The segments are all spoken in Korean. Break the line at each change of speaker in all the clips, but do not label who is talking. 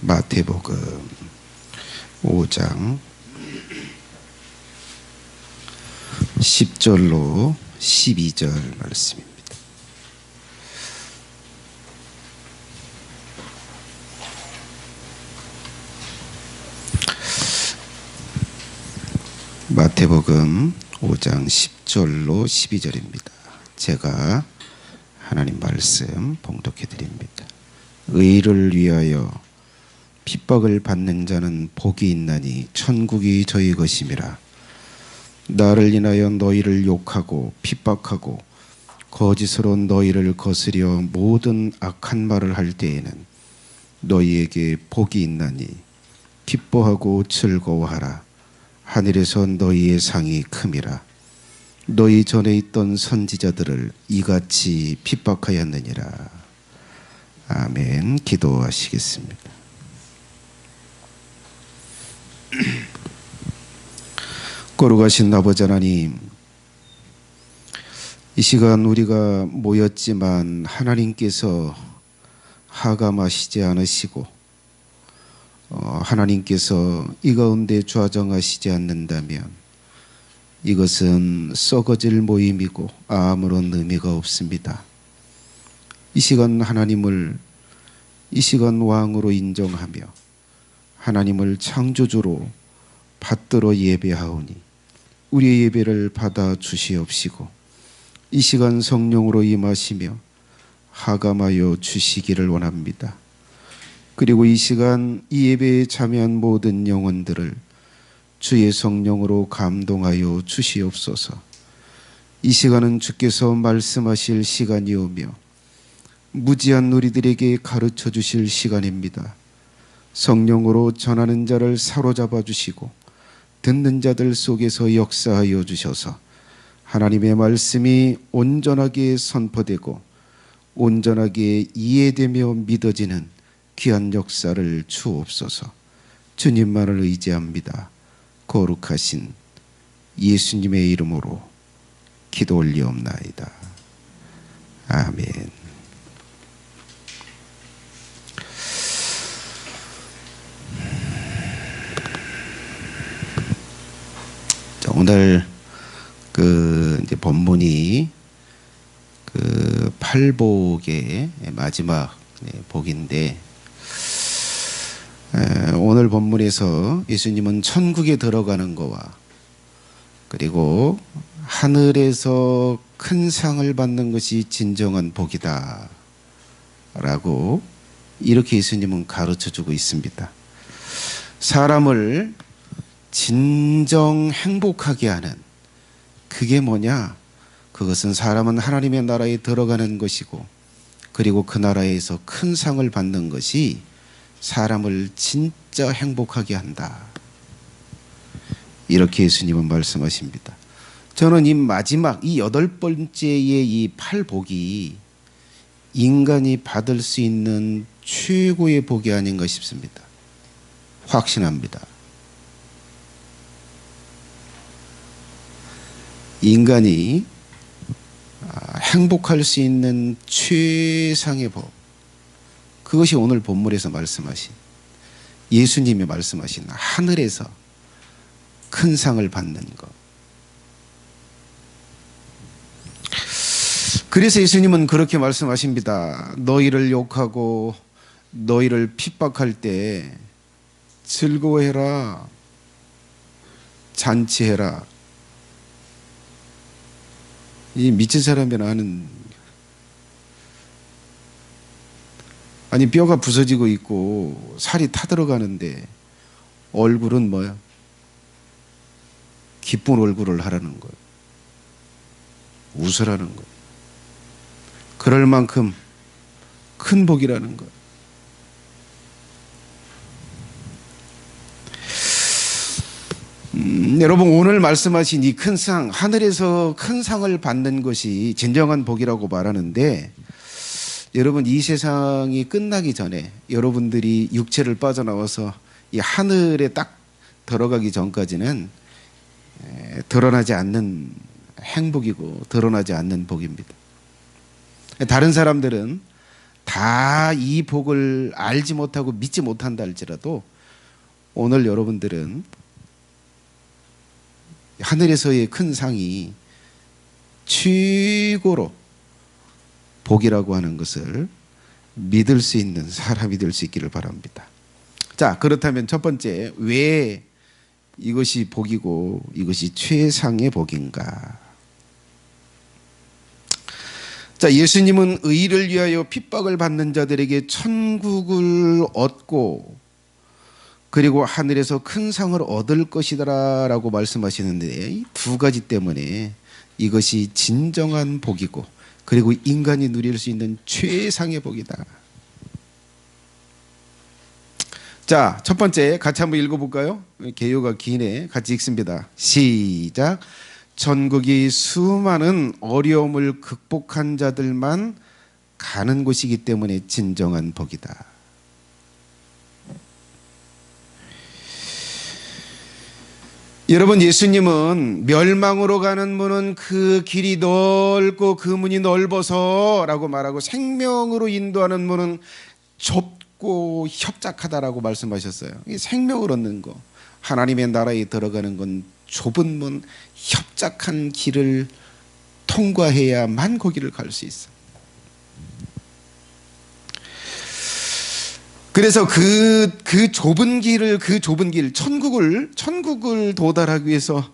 마태복음 5장 10절로 12절 말씀입니다. 마태복음 5장 10절로 12절입니다. 제가 하나님 말씀 봉독해 드립니다. 의를 위하여 핍박을 받는 자는 복이 있나니 천국이 저희 것임이라. 나를 인하여 너희를 욕하고 핍박하고 거짓으로 너희를 거스려 모든 악한 말을 할 때에는 너희에게 복이 있나니 기뻐하고 즐거워하라. 하늘에서 너희의 상이 큼이라. 너희 전에 있던 선지자들을 이같이 핍박하였느니라. 아멘. 기도하시겠습니다. 거룩하신 아버지 하나님, 이 시간 우리가 모였지만 하나님께서 하감하시지 않으시고 하나님께서 이 가운데 좌정하시지 않는다면 이것은 썩어질 모임이고 아무런 의미가 없습니다. 이 시간 하나님을 이 시간 왕으로 인정하며 하나님을 창조주로 받들어 예배하오니 우리의 예배를 받아 주시옵시고 이 시간 성령으로 임하시며 하감하여 주시기를 원합니다. 그리고 이 시간 이 예배에 참여한 모든 영혼들을 주의 성령으로 감동하여 주시옵소서. 이 시간은 주께서 말씀하실 시간이오며 무지한 우리들에게 가르쳐 주실 시간입니다. 성령으로 전하는 자를 사로잡아 주시고 듣는 자들 속에서 역사하여 주셔서 하나님의 말씀이 온전하게 선포되고 온전하게 이해되며 믿어지는 귀한 역사를 주옵소서. 주님만을 의지합니다. 거룩하신 예수님의 이름으로 기도 올리옵나이다. 아멘. 자, 오늘 이제 본문이 팔복의 마지막 복인데, 오늘 본문에서 예수님은 천국에 들어가는 거와 그리고 하늘에서 큰 상을 받는 것이 진정한 복이다 라고 이렇게 예수님은 가르쳐주고 있습니다. 사람을 진정 행복하게 하는 그게 뭐냐? 그것은 사람은 하나님의 나라에 들어가는 것이고 그리고 그 나라에서 큰 상을 받는 것이 사람을 진짜 행복하게 한다. 이렇게 예수님은 말씀하십니다. 저는 이 마지막 이 8번째의 이 팔복이 인간이 받을 수 있는 최고의 복이 아닌가 싶습니다. 확신합니다. 인간이 행복할 수 있는 최상의 복, 그것이 오늘 본문에서 말씀하신 예수님이 말씀하신 하늘에서 큰 상을 받는 것. 그래서 예수님은 그렇게 말씀하십니다. 너희를 욕하고 너희를 핍박할 때 즐거워해라, 잔치해라. 이 미친 사람이나 하는, 아니 뼈가 부서지고 있고 살이 타들어가는데 얼굴은 뭐야? 기쁜 얼굴을 하라는 거예요. 웃으라는 거예요. 그럴 만큼 큰 복이라는 거예요. 여러분, 오늘 말씀하신 이 큰 상, 하늘에서 큰 상을 받는 것이 진정한 복이라고 말하는데, 여러분, 이 세상이 끝나기 전에 여러분들이 육체를 빠져나와서 이 하늘에 딱 들어가기 전까지는 드러나지 않는 행복이고 드러나지 않는 복입니다. 다른 사람들은 다 이 복을 알지 못하고 믿지 못한다 할지라도 오늘 여러분들은 하늘에서의 큰 상이 최고로 복이라고 하는 것을 믿을 수 있는 사람이 될 수 있기를 바랍니다. 자, 그렇다면 첫 번째, 왜 이것이 복이고 이것이 최상의 복인가? 자, 예수님은 의를 위하여 핍박을 받는 자들에게 천국을 얻고 그리고 하늘에서 큰 상을 얻을 것이다라고 말씀하시는데 이 두 가지 때문에 이것이 진정한 복이고 그리고 인간이 누릴 수 있는 최상의 복이다. 자, 첫 번째 같이 한번 읽어볼까요? 개요가 기네. 같이 읽습니다. 시작. 천국이 수많은 어려움을 극복한 자들만 가는 곳이기 때문에 진정한 복이다. 여러분, 예수님은 멸망으로 가는 문은 그 길이 넓고 그 문이 넓어서 라고 말하고 생명으로 인도하는 문은 좁고 협착하다라고 말씀하셨어요. 생명을 얻는 거, 하나님의 나라에 들어가는 건 좁은 문, 협착한 길을 통과해야만 거기를 갈 수 있어. 그래서 그 좁은 길을, 천국을 도달하기 위해서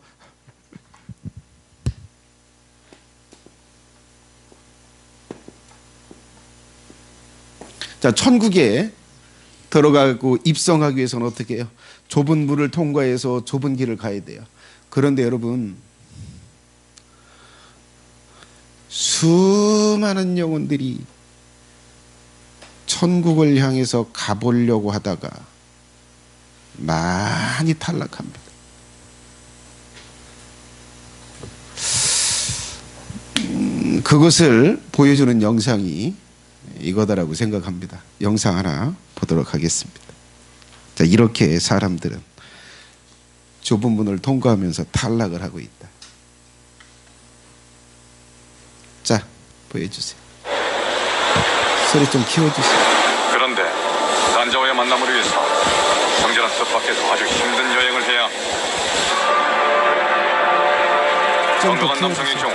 자, 천국에 들어가고 입성하기 위해서는 어떻게 해요? 좁은 문을 통과해서 좁은 길을 가야 돼요. 그런데 여러분, 수많은 영혼들이 천국을 향해서 가보려고 하다가 많이 탈락합니다. 그것을 보여주는 영상이 이거다라고 생각합니다. 영상 하나 보도록 하겠습니다. 자, 이렇게 사람들은 좁은 문을 통과하면서 탈락을 하고 있다. 자, 보여주세요. 소리 좀 키워주세요.
그런데 난자와의 만남을 위해서 정제는 뜻밖에도 아주 힘든 여행을 해야 합니다. 건강한 남성의 경우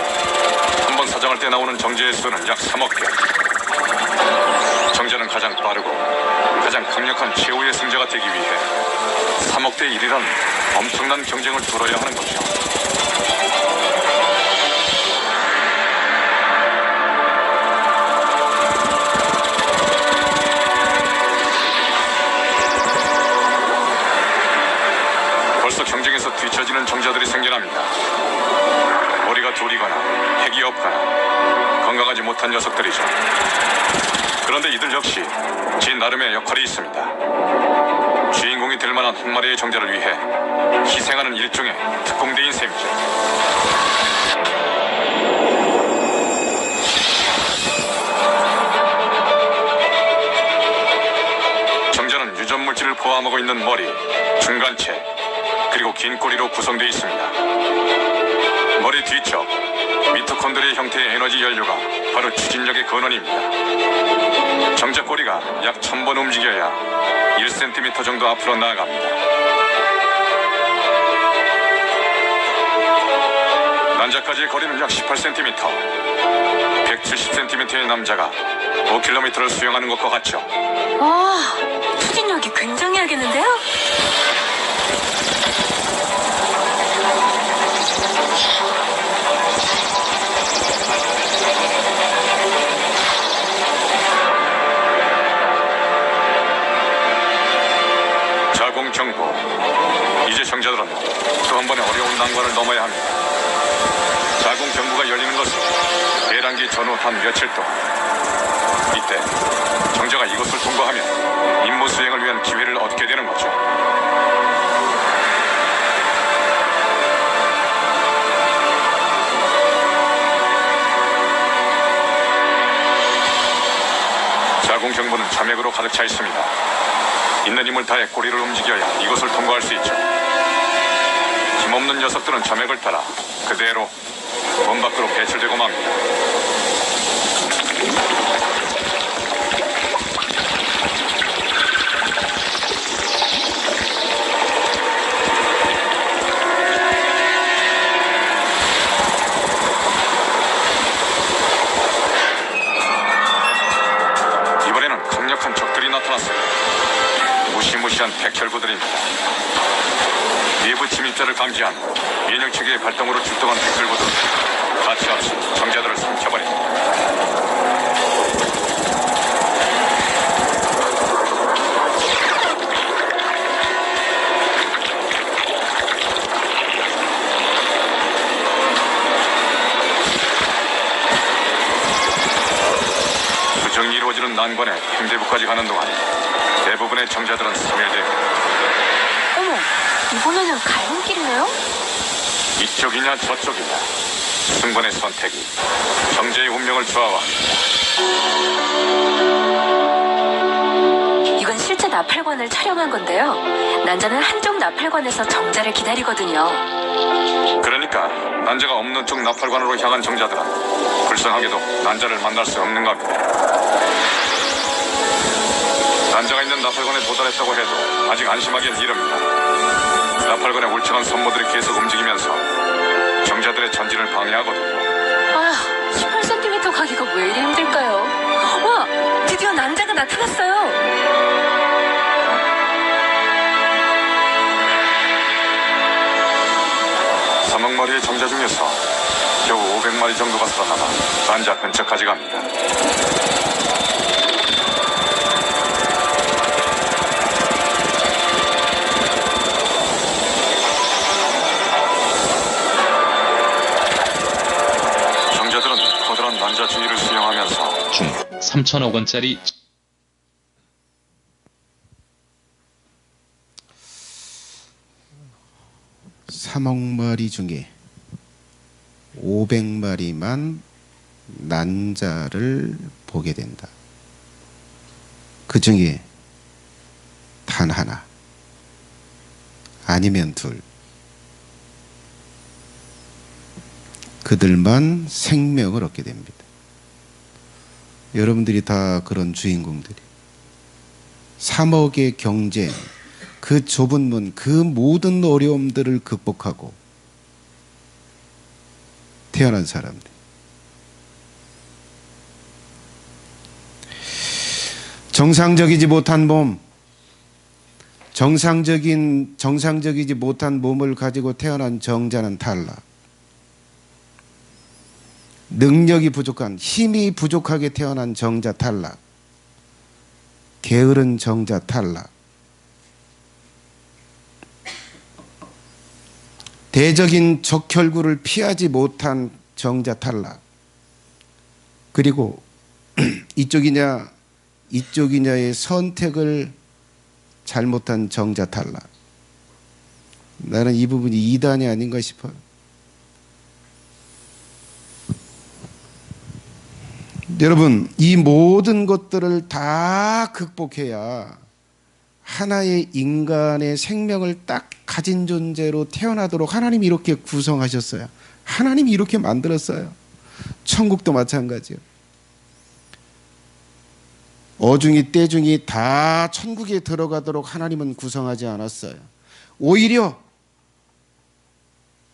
한 번 사장할 때 나오는 정제의 수는 약 3억 개. 정제는 가장 빠르고 가장 강력한 최후의 승자가 되기 위해 3억 대 1이라는 엄청난 경쟁을 뚫어야 하는 것이죠. 벌써 경쟁에서 뒤처지는 정자들이 생겨납니다. 머리가 둘이거나 핵이 없거나 건강하지 못한 녀석들이죠. 그런데 이들 역시 지 나름의 역할이 있습니다. 주인공이 될 만한 한 마리의 정자를 위해 희생하는 일종의 특공대인 셈이죠. 정자는 유전물질을 포함하고 있는 머리, 중간체, 그리고 긴 꼬리로 구성되어 있습니다. 머리 뒤쪽 미토콘드리아 형태의 에너지 연료가 바로 추진력의 근원입니다. 정자 꼬리가 약 1000번 움직여야 1cm 정도 앞으로 나아갑니다. 난자까지의 거리는 약 18cm, 170cm의 남자가 5km를 수영하는 것과 같죠.
와, 추진력이 굉장히 하겠는데요?
자공 경보. 이제 정자들은 또 한 번의 어려운 난관을 넘어야 합니다. 자공 경보가 열리는 것은 대란기 전후 한 며칠 동안. 이때 정자가 이곳을 통과하면 임무 수행을 위한 기회를 얻게 되는 거죠. 자공 경보는 자맥으로 가득 차 있습니다. 있는 힘을 다해 꼬리를 움직여야 이곳을 통과할 수 있죠. 힘없는 녀석들은 자맥을 따라 그대로 문 밖으로 배출되고 맙니다. 무시무시한 백혈구들입니다. 내부 침입자를 감지한 면역 체계의 발동으로 출동한 백혈구들 가차없이 정자들을 삼켜버립니다. 부정이 이루어지는 난관에 행대부까지 가는 동안 대부분의 정자들은 소멸됩니다.
어머, 이번에는 갈림길이네요?
이쪽이냐 저쪽이냐 순간의 선택이 정자의 운명을 좌우합니다.
이건 실제 나팔관을 촬영한 건데요. 난자는 한쪽 나팔관에서 정자를 기다리거든요.
그러니까 난자가 없는 쪽 나팔관으로 향한 정자들은 불쌍하게도 난자를 만날 수 없는 겁니다. 난자가 있는 나팔관에 도달했다고 해도 아직 안심하기엔 이릅니다. 나팔관의 울창한 선모들이 계속 움직이면서 정자들의 전진을 방해하거든요.
아, 18cm 가기가 왜 이리 힘들까요? 와, 드디어 난자가 나타났어요.
삼억 마리의 정자 중에서 겨우 500마리 정도가 살아남아 난자 근처까지 갑니다. 정자들은 커다란 난자 주위를 수영하면서
중 3천억 원짜리
3억 마리 중에 500마리만 난자를 보게 된다. 그 중에 단 하나, 아니면 둘, 그들만 생명을 얻게 됩니다. 여러분들이 다 그런 주인공들이 3억의 경쟁, 그 좁은 문, 그 모든 어려움들을 극복하고 태어난 사람들. 정상적이지 못한 몸, 정상적이지 못한 몸을 가지고 태어난 정자는 탈락. 능력이 부족한, 힘이 부족하게 태어난 정자 탈락. 게으른 정자 탈락. 대적인 적혈구를 피하지 못한 정자 탈락. 그리고 이쪽이냐의 선택을 잘못한 정자 탈락. 나는 이 부분이 2단이 아닌가 싶어요. 여러분, 이 모든 것들을 다 극복해야 하나의 인간의 생명을 딱 가진 존재로 태어나도록 하나님이 이렇게 구성하셨어요. 하나님이 이렇게 만들었어요. 천국도 마찬가지요. 어중이 떼중이 다 천국에 들어가도록 하나님은 구성하지 않았어요. 오히려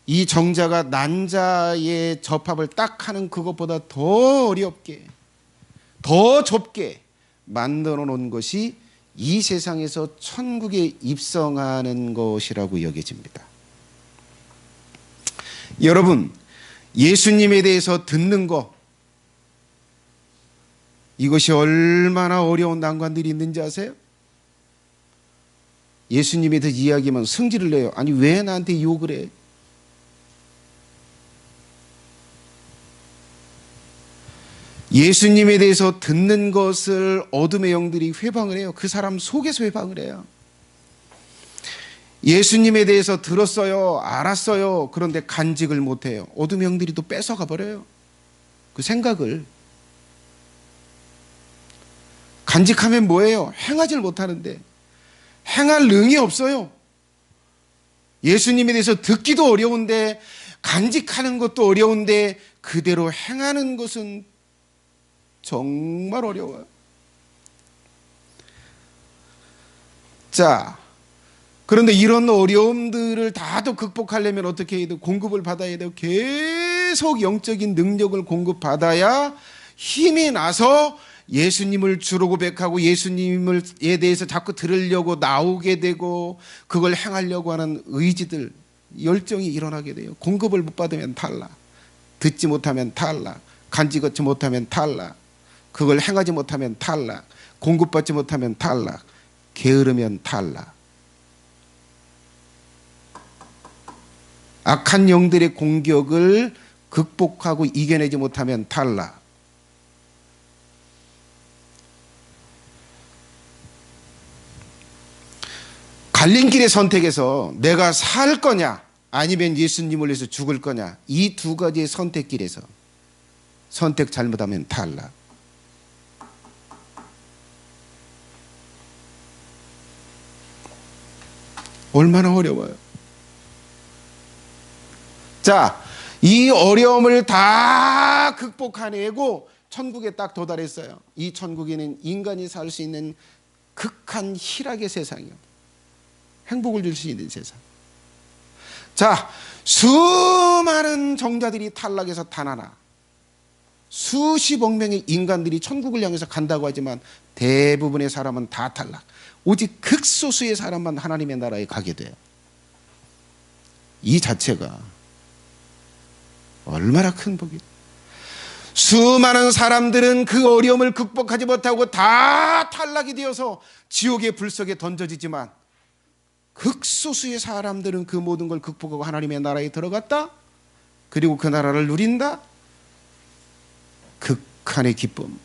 이 정자가 난자의 접합을 딱 하는 그것보다 더 어렵게, 더 좁게 만들어 놓은 것이 이 세상에서 천국에 입성하는 것이라고 여겨집니다. 여러분, 예수님에 대해서 듣는 것, 이것이 얼마나 어려운 난관들이 있는지 아세요? 예수님에 대해서 이야기하면 성질을 내요. 아니, 왜 나한테 욕을 해? 예수님에 대해서 듣는 것을 어둠의 영들이 회방을 해요. 그 사람 속에서 회방을 해요. 예수님에 대해서 들었어요. 알았어요. 그런데 간직을 못해요. 어둠의 영들이 또 뺏어가 버려요. 그 생각을. 간직하면 뭐예요? 행하지를 못하는데. 행할 능이 없어요. 예수님에 대해서 듣기도 어려운데, 간직하는 것도 어려운데, 그대로 행하는 것은 정말 어려워요. 자, 그런데 이런 어려움들을 다도 극복하려면 어떻게 해야 돼요? 공급을 받아야 돼요. 계속 영적인 능력을 공급받아야 힘이 나서 예수님을 주로 고백하고 예수님에 대해서 자꾸 들으려고 나오게 되고 그걸 행하려고 하는 의지들, 열정이 일어나게 돼요. 공급을 못 받으면 탈락, 듣지 못하면 탈락, 간직하지 못하면 탈락, 그걸 행하지 못하면 탈락, 공급받지 못하면 탈락, 게으르면 탈락. 악한 영들의 공격을 극복하고 이겨내지 못하면 탈락. 갈림길의 선택에서 내가 살 거냐 아니면 예수님을 위해서 죽을 거냐, 이 두 가지의 선택길에서 선택 잘못하면 탈락. 얼마나 어려워요. 자, 이 어려움을 다 극복해내고 천국에 딱 도달했어요. 이 천국에는 인간이 살 수 있는 극한 희락의 세상이요, 행복을 줄 수 있는 세상. 자, 수많은 정자들이 탈락해서 단 하나, 수십억 명의 인간들이 천국을 향해서 간다고 하지만 대부분의 사람은 다 탈락. 오직 극소수의 사람만 하나님의 나라에 가게 돼요. 이 자체가 얼마나 큰 복이에요. 수많은 사람들은 그 어려움을 극복하지 못하고 다 탈락이 되어서 지옥의 불속에 던져지지만 극소수의 사람들은 그 모든 걸 극복하고 하나님의 나라에 들어갔다. 그리고 그 나라를 누린다. 극한의 기쁨.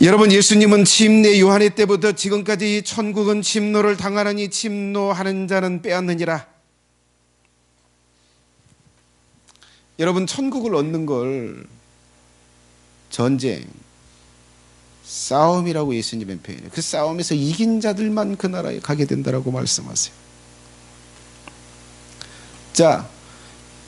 여러분, 예수님은 침례 요한의 때부터 지금까지 천국은 침노를 당하느니 침노하는 자는 빼앗느니라. 여러분, 천국을 얻는 걸 전쟁, 싸움이라고 예수님은 표현해요. 그 싸움에서 이긴 자들만 그 나라에 가게 된다라고 말씀하세요. 자,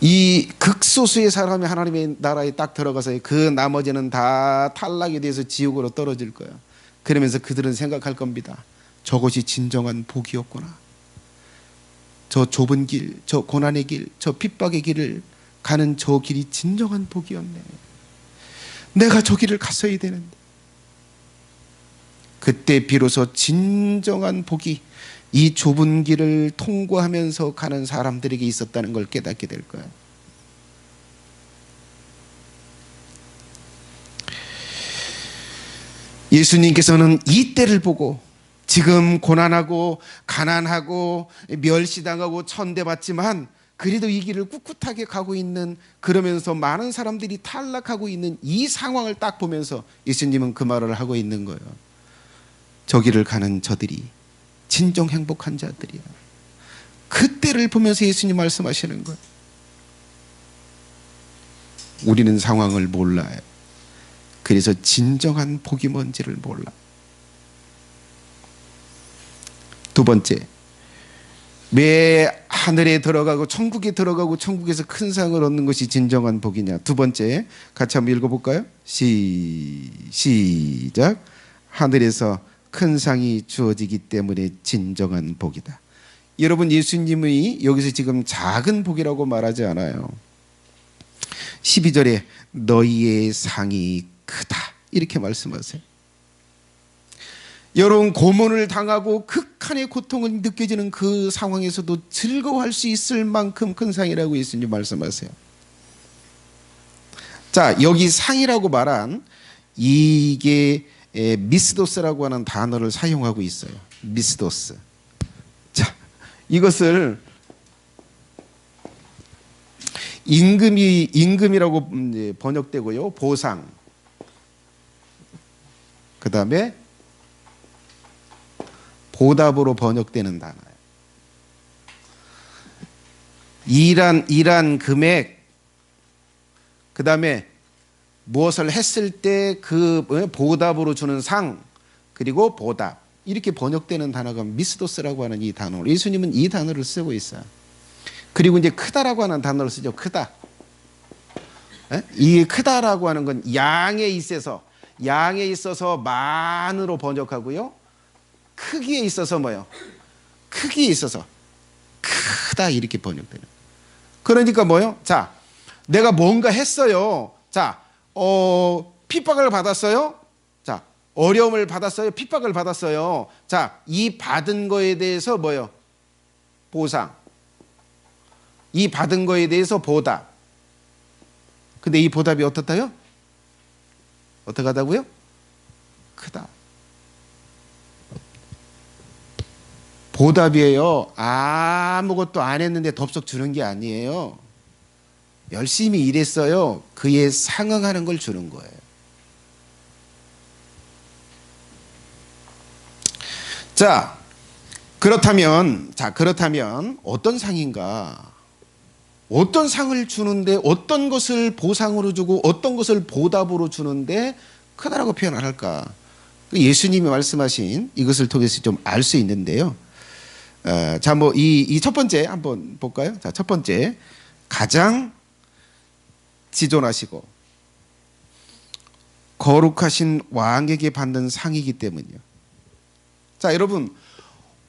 이 극소수의 사람이 하나님의 나라에 딱 들어가서 그 나머지는 다 탈락이 돼서 지옥으로 떨어질 거예요. 그러면서 그들은 생각할 겁니다. 저것이 진정한 복이었구나. 저 좁은 길, 저 고난의 길, 저 핍박의 길을 가는 저 길이 진정한 복이었네. 내가 저 길을 갔어야 되는데. 그때 비로소 진정한 복이 이 좁은 길을 통과하면서 가는 사람들에게 있었다는 걸 깨닫게 될 거예요. 예수님께서는 이 때를 보고 지금 고난하고 가난하고 멸시당하고 천대받지만 그래도 이 길을 꿋꿋하게 가고 있는, 그러면서 많은 사람들이 탈락하고 있는 이 상황을 딱 보면서 예수님은 그 말을 하고 있는 거예요. 저 길을 가는 저들이 진정 행복한 자들이야. 그때를 보면서 예수님 말씀하시는 거예요. 우리는 상황을 몰라요. 그래서 진정한 복이 뭔지를 몰라. 두 번째, 왜 하늘에 들어가고 천국에 들어가고 천국에서 큰 상을 얻는 것이 진정한 복이냐. 두 번째, 같이 한번 읽어볼까요? 시작. 하늘에서 큰 상이 주어지기 때문에 진정한 복이다. 여러분, 예수님이 여기서 지금 작은 복이라고 말하지 않아요. 12절에 너희의 상이 크다 이렇게 말씀하세요. 여러분, 고문을 당하고 극한의 고통을 느껴지는 그 상황에서도 즐거워할 수 있을 만큼 큰 상이라고 예수님 말씀하세요. 자, 여기 상이라고 말한 이게 미스도스라고 하는 단어를 사용하고 있어요. 미스도스. 자, 이것을 임금이라고 번역되고요. 보상. 그 다음에 보답으로 번역되는 단어예요. 일한 금액, 그 다음에 무엇을 했을 때 그 보답으로 주는 상, 그리고 보답, 이렇게 번역되는 단어가 미스도스라고 하는 이 단어. 예수님은 이 단어를 쓰고 있어요. 그리고 이제 크다라고 하는 단어를 쓰죠. 크다. 이 크다라고 하는 건 양에 있어서 만으로 번역하고요. 크기에 있어서 뭐요? 크기에 있어서 크다 이렇게 번역되는. 그러니까 뭐요? 자, 내가 뭔가 했어요. 자, 핍박을 받았어요. 자, 어려움을 받았어요. 핍박을 받았어요. 자, 이 받은 거에 대해서 뭐요? 보상. 이 받은 거에 대해서 보답. 근데 이 보답이 어떻다요? 어떻게 하다고요? 크다. 보답이에요. 아무것도 안 했는데 덥석 주는 게 아니에요. 열심히 일했어요. 그에 상응하는 걸 주는 거예요. 자, 그렇다면 어떤 상인가? 어떤 상을 주는데 어떤 것을 보상으로 주고 어떤 것을 보답으로 주는데 크다라고 표현 안 할까? 예수님이 말씀하신 이것을 통해서 좀 알 수 있는데요. 자, 뭐 이 첫 번째 한번 볼까요? 자, 첫 번째, 가장 지존하시고 거룩하신 왕에게 받는 상이기 때문이요. 자, 여러분,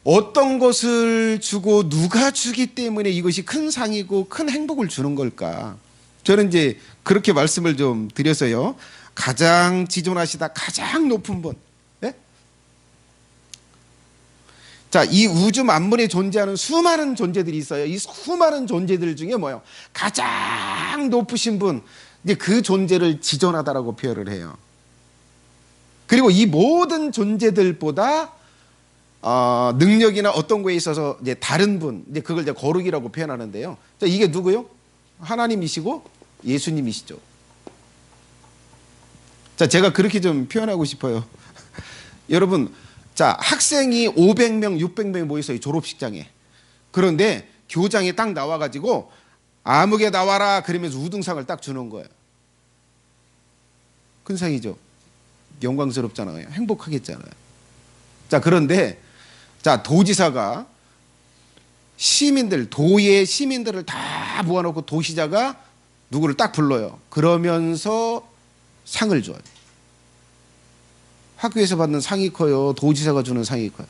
어떤 것을 주고 누가 주기 때문에 이것이 큰 상이고 큰 행복을 주는 걸까? 저는 이제 그렇게 말씀을 좀 드려서요. 가장 지존하시다, 가장 높은 분. 네? 자, 이 우주 만물에 존재하는 수많은 존재들이 있어요. 이 수많은 존재들 중에 뭐요? 가장 높으신 분, 이제 그 존재를 지존하다라고 표현을 해요. 그리고 이 모든 존재들보다 능력이나 어떤 거에 있어서 이제 다른 분, 이제 그걸 이제 거룩이라고 표현하는데요. 자, 이게 누구요? 하나님이시고 예수님이시죠. 자, 제가 그렇게 좀 표현하고 싶어요. 여러분, 자, 학생이 500명, 600명이 모여서 졸업식장에. 그런데 교장이 딱 나와가지고 아무개 나와라 그러면서 우등상을 딱 주는 거예요. 큰 상이죠. 영광스럽잖아요. 행복하겠잖아요. 자, 그런데 자, 도지사가 도의 시민들을 다 모아놓고 도시자가 누구를 딱 불러요. 그러면서 상을 줘요. 학교에서 받는 상이 커요. 도지사가 주는 상이 커요.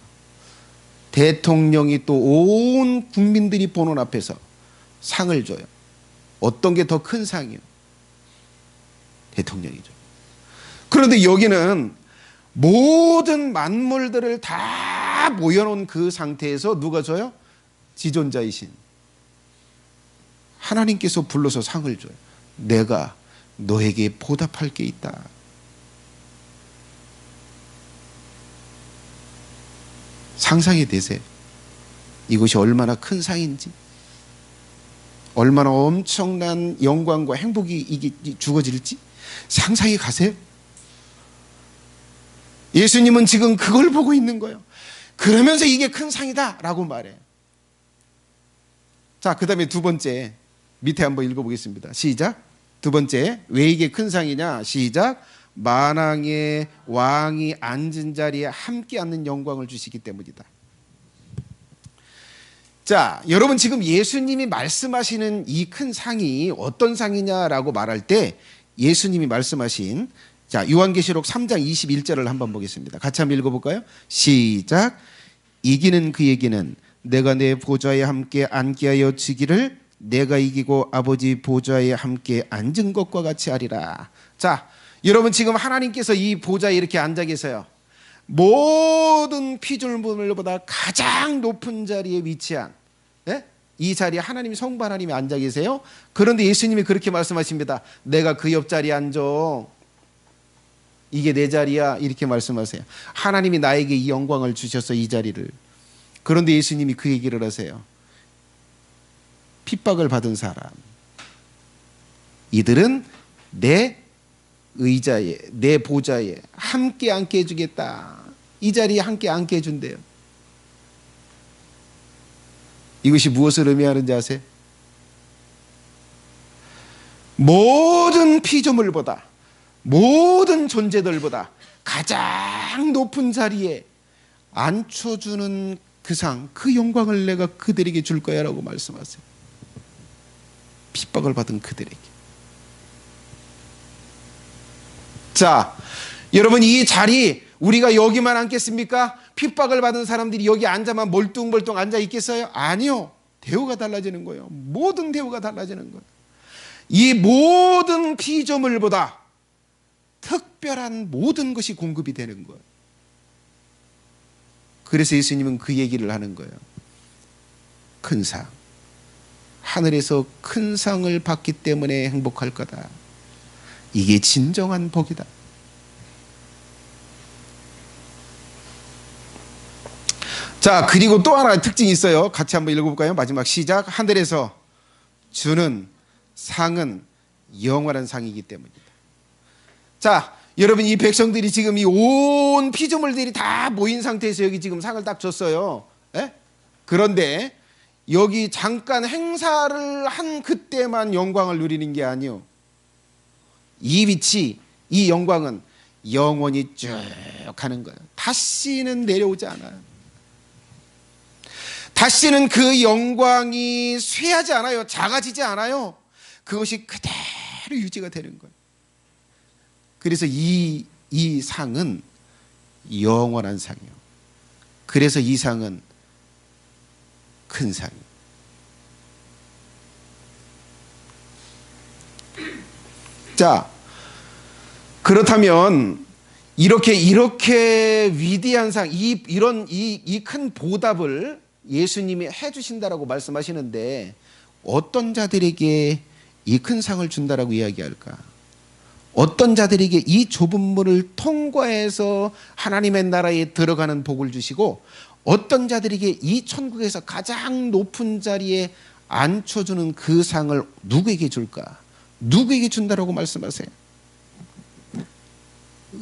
대통령이 또 온 국민들이 보는 앞에서 상을 줘요. 어떤 게 더 큰 상이요? 대통령이죠. 그런데 여기는 모든 만물들을 다 모여놓은 그 상태에서 누가 줘요? 지존자이신 하나님께서 불러서 상을 줘요. 내가 너에게 보답할 게 있다. 상상이 되세요? 이것이 얼마나 큰 상인지, 얼마나 엄청난 영광과 행복이 이게 주어질지 상상이 가세요? 예수님은 지금 그걸 보고 있는 거예요. 그러면서 이게 큰 상이다 라고 말해요. 자, 그 다음에 두 번째, 밑에 한번 읽어보겠습니다. 시작. 두 번째, 왜 이게 큰 상이냐? 시작. 만왕의 왕이 앉은 자리에 함께 앉는 영광을 주시기 때문이다. 자, 여러분, 지금 예수님이 말씀하시는 이 큰 상이 어떤 상이냐라고 말할 때 예수님이 말씀하신, 자, 요한계시록 3장 21절을 한번 보겠습니다. 같이 한번 읽어볼까요? 시작. 이기는 그에게는 내가 내 보좌에 함께 앉게 하여 주기를 내가 이기고 아버지 보좌에 함께 앉은 것과 같이 하리라. 자, 여러분, 지금 하나님께서 이 보좌에 이렇게 앉아 계세요. 모든 피조물보다 가장 높은 자리에 위치한, 예? 이 자리에 하나님, 성부 하나님이 앉아 계세요. 그런데 예수님이 그렇게 말씀하십니다. 내가 그 옆자리에 앉아. 이게 내 자리야. 이렇게 말씀하세요. 하나님이 나에게 이 영광을 주셔서 이 자리를. 그런데 예수님이 그 얘기를 하세요. 핍박을 받은 사람, 이들은 내 의자에, 내 보좌에 함께 앉게 해주겠다. 이 자리에 함께 앉게 해준대요. 이것이 무엇을 의미하는지 아세요? 모든 피조물보다, 모든 존재들보다 가장 높은 자리에 앉혀주는 그 상, 그 영광을 내가 그들에게 줄 거야 라고 말씀하세요. 핍박을 받은 그들에게. 자, 여러분, 이 자리 우리가 여기만 앉겠습니까? 핍박을 받은 사람들이 여기 앉아만 멀뚱멀뚱 앉아 있겠어요? 아니요. 대우가 달라지는 거예요. 모든 대우가 달라지는 거예요. 이 모든 피조물보다 특별한 모든 것이 공급이 되는 거예요. 그래서 예수님은 그 얘기를 하는 거예요. 큰 상, 하늘에서 큰 상을 받기 때문에 행복할 거다. 이게 진정한 복이다. 자, 그리고 또 하나 특징이 있어요. 같이 한번 읽어볼까요? 마지막 시작. 하늘에서 주는 상은 영원한 상이기 때문이다. 자, 여러분, 이 백성들이 지금 이 온 피조물들이 다 모인 상태에서 여기 지금 상을 딱 줬어요. 예? 그런데 여기 잠깐 행사를 한 그때만 영광을 누리는 게 아니요. 이 빛이, 이 영광은 영원히 쭉 가는 거예요. 다시는 내려오지 않아요. 다시는 그 영광이 쇠하지 않아요. 작아지지 않아요. 그것이 그대로 유지가 되는 거예요. 그래서 이 상은 영원한 상이에요. 그래서 이 상은 큰 상이에요. 자, 그렇다면 이렇게 위대한 상, 이 큰 보답을 예수님이 해주신다라고 말씀하시는데 어떤 자들에게 이 큰 상을 준다라고 이야기할까? 어떤 자들에게 이 좁은 문을 통과해서 하나님의 나라에 들어가는 복을 주시고 어떤 자들에게 이 천국에서 가장 높은 자리에 앉혀주는 그 상을 누구에게 줄까? 누구에게 준다라고 말씀하세요?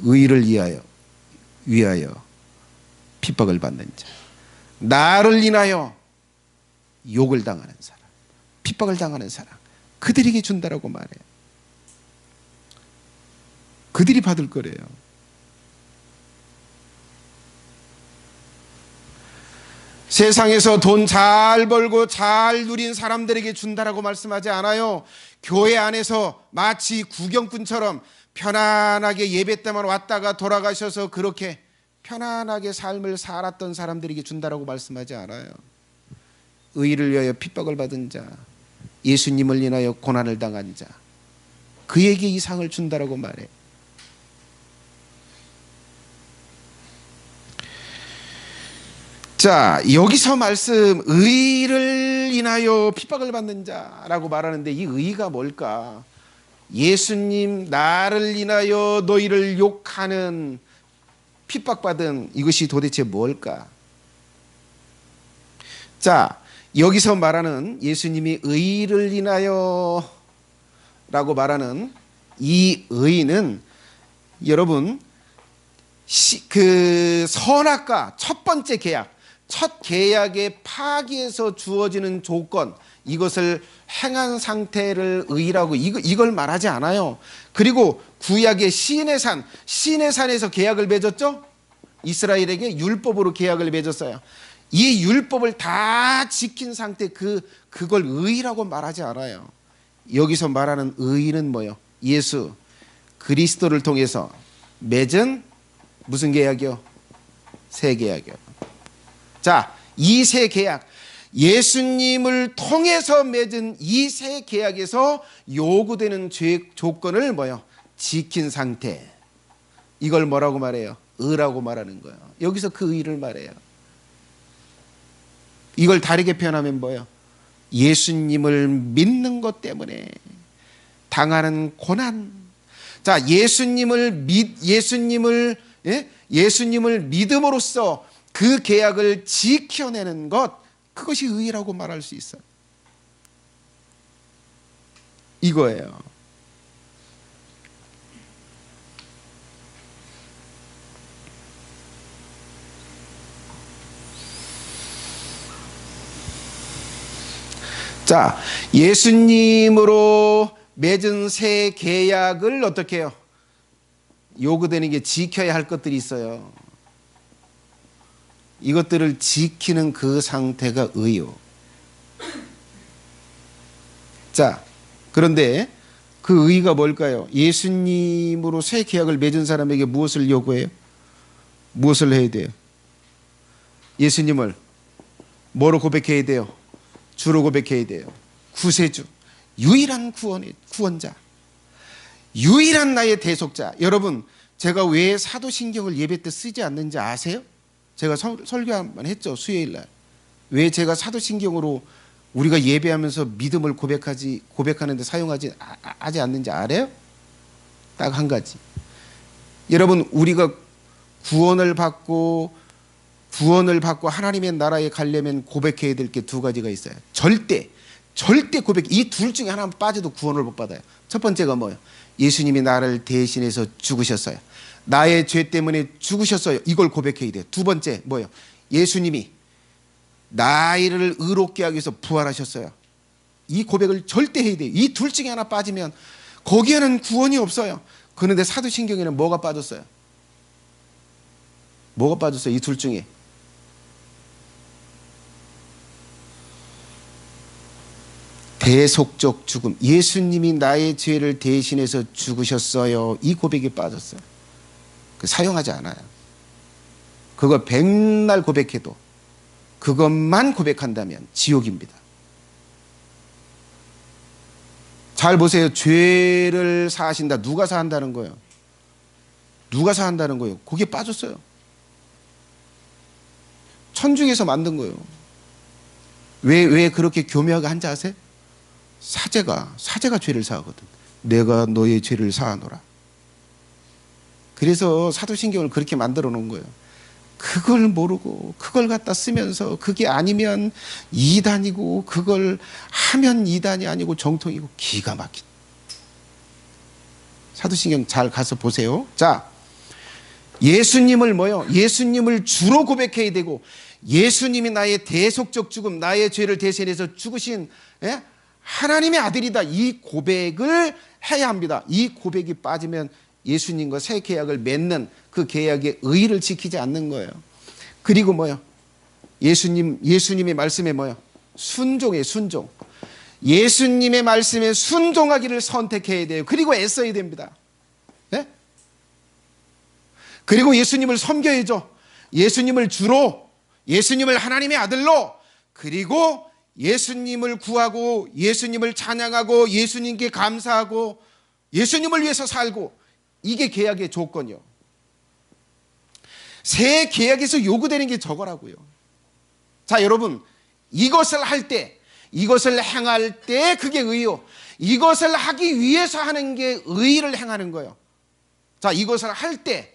의를 위하여 핍박을 받는 자, 나를 인하여 욕을 당하는 사람, 핍박을 당하는 사람, 그들에게 준다라고 말해요. 그들이 받을 거래요. 세상에서 돈 잘 벌고 잘 누린 사람들에게 준다라고 말씀하지 않아요. 교회 안에서 마치 구경꾼처럼 편안하게 예배 때만 왔다가 돌아가셔서 그렇게 편안하게 삶을 살았던 사람들에게 준다라고 말씀하지 않아요. 의를 위하여 핍박을 받은 자, 예수님을 인하여 고난을 당한 자, 그에게 이 상을 준다라고 말해. 자, 여기서 말씀 의를 인하여 핍박을 받는 자라고 말하는데 이 의가 뭘까? 예수님 나를 인하여 너희를 욕하는 핍박받은 이것이 도대체 뭘까? 자, 여기서 말하는 예수님이 의를 인하여 라고 말하는 이 의는 여러분 그 선악과 첫 번째 계약, 첫 계약의 파기에서 주어지는 조건, 이것을 행한 상태를 의라고 이걸 말하지 않아요. 그리고 구약의 시인의 산에서 계약을 맺었죠. 이스라엘에게 율법으로 계약을 맺었어요. 이 율법을 다 지킨 상태 그걸 의라고 말하지 않아요. 여기서 말하는 의는 뭐예요? 예수 그리스도를 통해서 맺은 무슨 계약이요? 새 계약이요. 자, 이 새 계약, 예수님을 통해서 맺은 이 새 계약에서 요구되는 조건을 뭐요? 지킨 상태. 이걸 뭐라고 말해요? 의라고 말하는 거예요. 여기서 그 의를 말해요. 이걸 다르게 표현하면 뭐예요? 예수님을 믿는 것 때문에 당하는 고난. 자, 예수님을 믿음으로써 그 계약을 지켜내는 것, 그것이 의라고 말할 수 있어요. 이거예요. 자, 예수님으로 맺은 새 계약을 어떻게 해요? 요구되는 게 지켜야 할 것들이 있어요. 이것들을 지키는 그 상태가 의요. 자, 그런데 그 의가 뭘까요? 예수님으로 새 계약을 맺은 사람에게 무엇을 요구해요? 무엇을 해야 돼요? 예수님을 뭐로 고백해야 돼요? 주로 고백해야 돼요. 구세주, 유일한 구원자, 유일한 나의 대속자. 여러분, 제가 왜 사도신경을 예배 때 쓰지 않는지 아세요? 제가 설교 한번 했죠, 수요일 날. 왜 제가 사도신경으로 우리가 예배하면서 믿음을 고백하는데 사용하지 않는지 알아요? 딱 한 가지. 여러분, 우리가 구원을 받고 하나님의 나라에 가려면 고백해야 될 게 두 가지가 있어요. 절대 고백. 이 둘 중에 하나만 빠져도 구원을 못 받아요. 첫 번째가 뭐예요? 예수님이 나를 대신해서 죽으셨어요. 나의 죄 때문에 죽으셨어요. 이걸 고백해야 돼요. 두 번째 뭐예요? 예수님이 나를 의롭게 하기 위해서 부활하셨어요. 이 고백을 절대 해야 돼요. 이 둘 중에 하나 빠지면 거기에는 구원이 없어요. 그런데 사도신경에는 뭐가 빠졌어요? 뭐가 빠졌어요? 이 둘 중에. 대속적 죽음. 예수님이 나의 죄를 대신해서 죽으셨어요. 이 고백이 빠졌어요. 사용하지 않아요. 그거 백날 고백해도 그것만 고백한다면 지옥입니다. 잘 보세요. 죄를 사하신다. 누가 사한다는 거예요? 누가 사한다는 거예요? 거기에 빠졌어요. 천중에서 만든 거예요. 왜 그렇게 교묘하게 한지 아세요? 사제가 죄를 사하거든. 내가 너의 죄를 사하노라. 그래서 사도신경을 그렇게 만들어 놓은 거예요. 그걸 모르고 그걸 갖다 쓰면서 그게 아니면 이단이고 그걸 하면 이단이 아니고 정통이고 기가 막힌. 사도신경 잘 가서 보세요. 자, 예수님을 뭐요? 예수님을 주로 고백해야 되고 예수님이 나의 대속적 죽음, 나의 죄를 대신해서 죽으신 하나님의 아들이다. 이 고백을 해야 합니다. 이 고백이 빠지면 예수님과 새 계약을 맺는 그 계약의 의의를 지키지 않는 거예요. 그리고 뭐요? 예수님의 말씀에 뭐요? 순종이에요. 순종. 예수님의 말씀에 순종하기를 선택해야 돼요. 그리고 애써야 됩니다. 네? 그리고 예수님을 섬겨야죠. 예수님을 주로, 예수님을 하나님의 아들로, 그리고 예수님을 구하고 예수님을 찬양하고 예수님께 감사하고 예수님을 위해서 살고, 이게 계약의 조건이요. 새 계약에서 요구되는 게 저거라고요. 자, 여러분, 이것을 할 때, 이것을 행할 때 그게 의요. 이것을 하기 위해서 하는 게 의를 행하는 거예요. 자, 이것을 할 때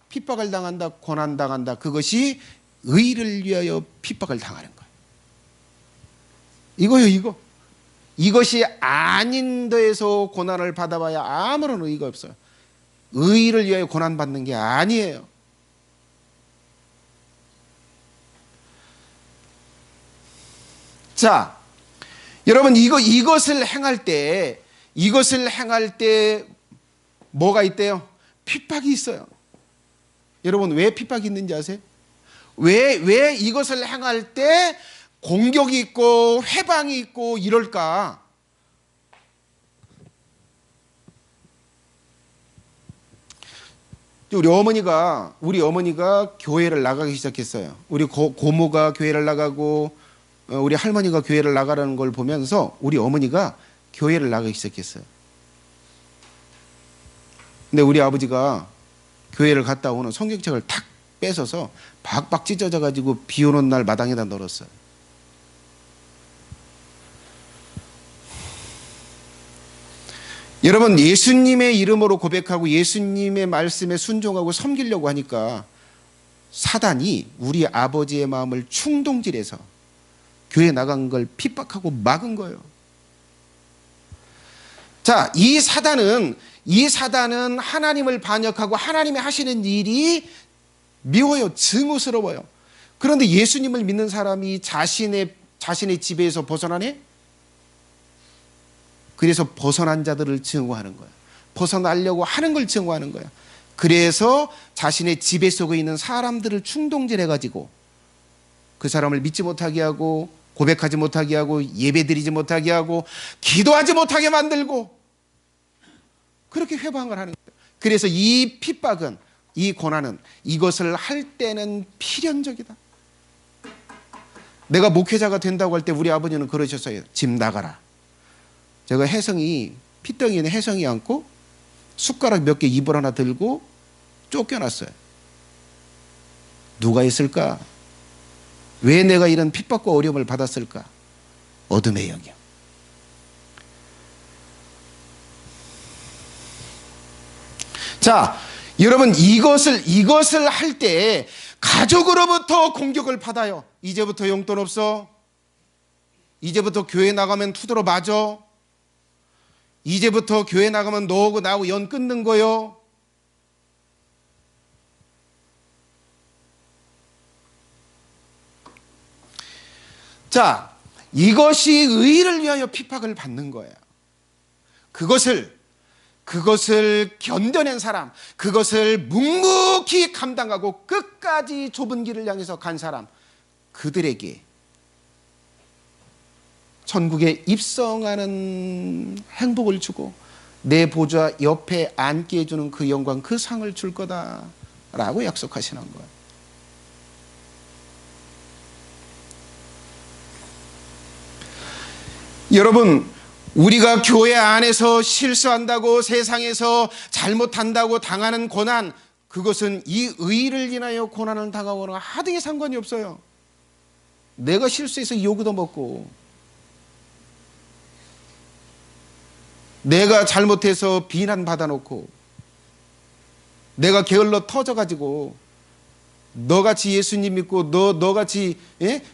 핍박을 당한다, 고난당한다. 그것이 의를 위하여 핍박을 당하는 거예요. 이거요, 이거. 이것이 아닌 데에서 고난을 받아봐야 아무런 의의가 없어요. 의를 위하여 고난받는 게 아니에요. 자, 여러분, 이것을 행할 때 뭐가 있대요? 핍박이 있어요. 여러분, 왜 핍박이 있는지 아세요? 왜 이것을 행할 때 공격이 있고 회방이 있고 이럴까? 우리 어머니가 교회를 나가기 시작했어요. 우리 고모가 교회를 나가고 우리 할머니가 교회를 나가라는 걸 보면서 우리 어머니가 교회를 나가기 시작했어요. 근데 우리 아버지가 교회를 갔다 오는 성경책을 탁 뺏어서 박박 찢어져 가지고 비 오는 날 마당에다 널었어요. 여러분, 예수님의 이름으로 고백하고 예수님의 말씀에 순종하고 섬기려고 하니까 사단이 우리 아버지의 마음을 충동질해서 교회 나간 걸 핍박하고 막은 거예요. 자, 이 사단은 하나님을 반역하고 하나님이 하시는 일이 미워요. 증오스러워요. 그런데 예수님을 믿는 사람이 자신의 지배에서 벗어나네? 그래서 벗어난 자들을 증오하는 거예요. 벗어나려고 하는 걸 증오하는 거예요. 그래서 자신의 지배 속에 있는 사람들을 충동질해가지고 그 사람을 믿지 못하게 하고 고백하지 못하게 하고 예배드리지 못하게 하고 기도하지 못하게 만들고 그렇게 회방을 하는 거예요. 그래서 이 핍박은, 이 고난은 이것을 할 때는 필연적이다. 내가 목회자가 된다고 할 때 우리 아버지는 그러셨어요. 집 나가라. 제가 혜성이 피덩이에 혜성이 앉고 숟가락 몇 개 입을 하나 들고 쫓겨났어요. 누가 있을까? 왜 내가 이런 핍박과 어려움을 받았을까? 어둠의 영역. 자, 여러분 이것을 할 때 가족으로부터 공격을 받아요. 이제부터 용돈 없어. 이제부터 교회 나가면 투도로 맞아. 이제부터 교회 나가면 너하고 나하고 연 끊는 거요. 자, 이것이 의를 위하여 핍박을 받는 거예요. 그것을 견뎌낸 사람, 그것을 묵묵히 감당하고 끝까지 좁은 길을 향해서 간 사람, 그들에게 천국에 입성하는 행복을 주고 내 보좌 옆에 앉게 해주는 그 영광, 그 상을 줄 거다라고 약속하시는 거예요. 여러분, 우리가 교회 안에서 실수한다고 세상에서 잘못한다고 당하는 고난, 그것은 이 의를 인하여 고난을 당하거나 하등에 상관이 없어요. 내가 실수해서 욕 얻어먹고, 내가 잘못해서 비난받아놓고, 내가 게을러 터져가지고 너같이 예수님 믿고 너같이